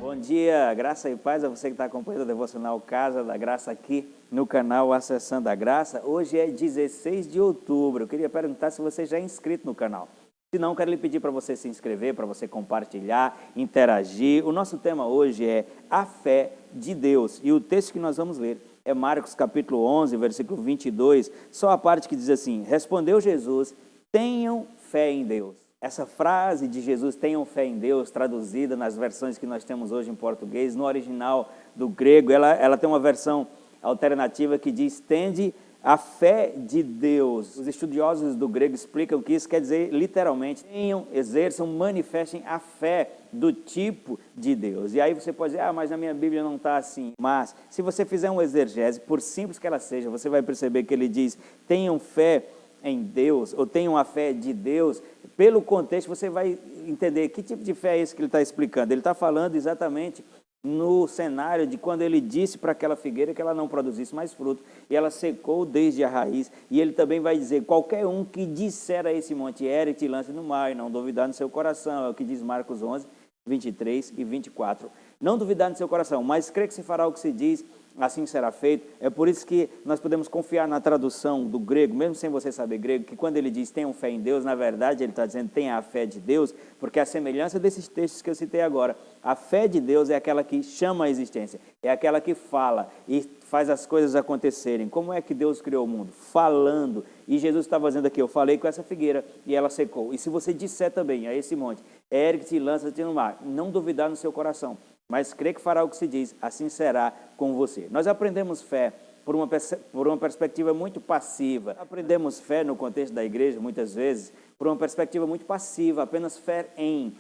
Bom dia, graça e paz a você que está acompanhando o Devocional Casa da Graça aqui no canal Acessando a Graça. Hoje é 16 de outubro, eu queria perguntar se você já é inscrito no canal. Se não, quero lhe pedir para você se inscrever, para você compartilhar, interagir. O nosso tema hoje é a fé de Deus e o texto que nós vamos ler é Marcos capítulo 11, versículo 22, só a parte que diz assim: respondeu Jesus, tenham fé em Deus. Essa frase de Jesus, tenham fé em Deus, traduzida nas versões que nós temos hoje em português, no original do grego, ela tem uma versão alternativa que diz, tende a fé de Deus. Os estudiosos do grego explicam que isso quer dizer, literalmente, tenham, exerçam, manifestem a fé do tipo de Deus. E aí você pode dizer, mas na minha Bíblia não está assim. Mas, se você fizer um exegese, por simples que ela seja, você vai perceber que ele diz, tenham fé em Deus, ou tenham a fé de Deus. Pelo contexto você vai entender que tipo de fé é esse que ele está explicando. Ele está falando exatamente no cenário de quando ele disse para aquela figueira que ela não produzisse mais fruto, e ela secou desde a raiz, e ele também vai dizer, qualquer um que disser a esse monte, ergue-te e lance no mar, e não duvidar no seu coração, é o que diz Marcos 11, 23 e 24. Não duvidar no seu coração, mas crê que se fará o que se diz, assim será feito. É por isso que nós podemos confiar na tradução do grego, mesmo sem você saber grego, que quando ele diz tenham fé em Deus, na verdade ele está dizendo tenha a fé de Deus, porque a semelhança desses textos que eu citei agora, a fé de Deus é aquela que chama a existência, é aquela que fala e faz as coisas acontecerem. Como é que Deus criou o mundo? Falando. E Jesus estava dizendo aqui, eu falei com essa figueira e ela secou. E se você disser também a esse monte, ergue-te e lança-te no mar, não duvidar no seu coração, mas crê que fará o que se diz, assim será com você. Nós aprendemos fé por uma perspectiva muito passiva. Aprendemos fé no contexto da igreja, muitas vezes, por uma perspectiva muito passiva, apenas fé em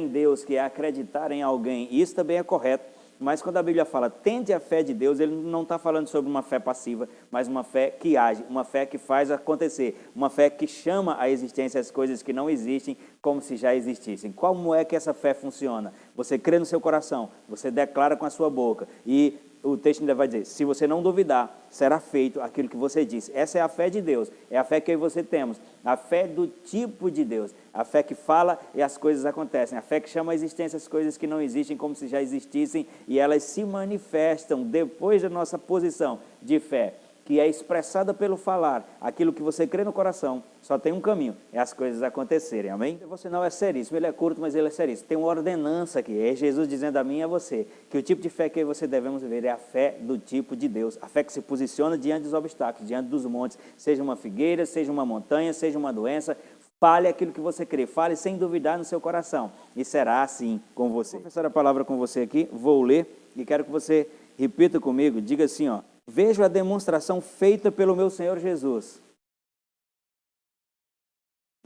Deus, que é acreditar em alguém. E isso também é correto. Mas quando a Bíblia fala, tende a fé de Deus, ele não está falando sobre uma fé passiva, mas uma fé que age, uma fé que faz acontecer, uma fé que chama à existência as coisas que não existem como se já existissem. Como é que essa fé funciona? Você crê no seu coração, você declara com a sua boca e o texto ainda vai dizer, se você não duvidar, será feito aquilo que você disse. Essa é a fé de Deus, é a fé que eu e você temos, a fé do tipo de Deus, a fé que fala e as coisas acontecem, a fé que chama à existência as coisas que não existem como se já existissem e elas se manifestam depois da nossa posição de fé, que é expressada pelo falar, aquilo que você crê no coração, só tem um caminho, é as coisas acontecerem, amém? O devocional é seríssimo, ele é curto, mas ele é seríssimo. Tem uma ordenança aqui, é Jesus dizendo a mim e a você, que o tipo de fé que você devemos viver é a fé do tipo de Deus, a fé que se posiciona diante dos obstáculos, diante dos montes, seja uma figueira, seja uma montanha, seja uma doença, fale aquilo que você crê, fale sem duvidar no seu coração, e será assim com você. Vou confessar a palavra com você aqui, vou ler, e quero que você repita comigo, diga assim, vejo a demonstração feita pelo meu Senhor Jesus,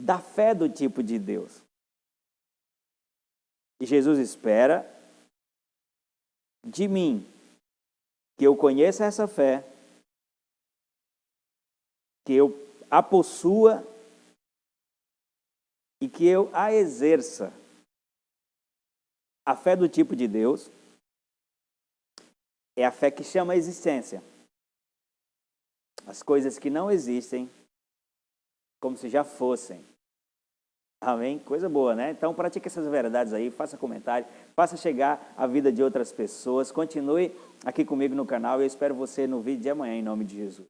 da fé do tipo de Deus. E Jesus espera de mim que eu conheça essa fé, que eu a possua e que eu a exerça. A fé do tipo de Deus é a fé que chama a existência as coisas que não existem como se já fossem. Amém? Coisa boa, né? Então pratique essas verdades aí, faça comentário, faça chegar a vida de outras pessoas, continue aqui comigo no canal e eu espero você no vídeo de amanhã em nome de Jesus.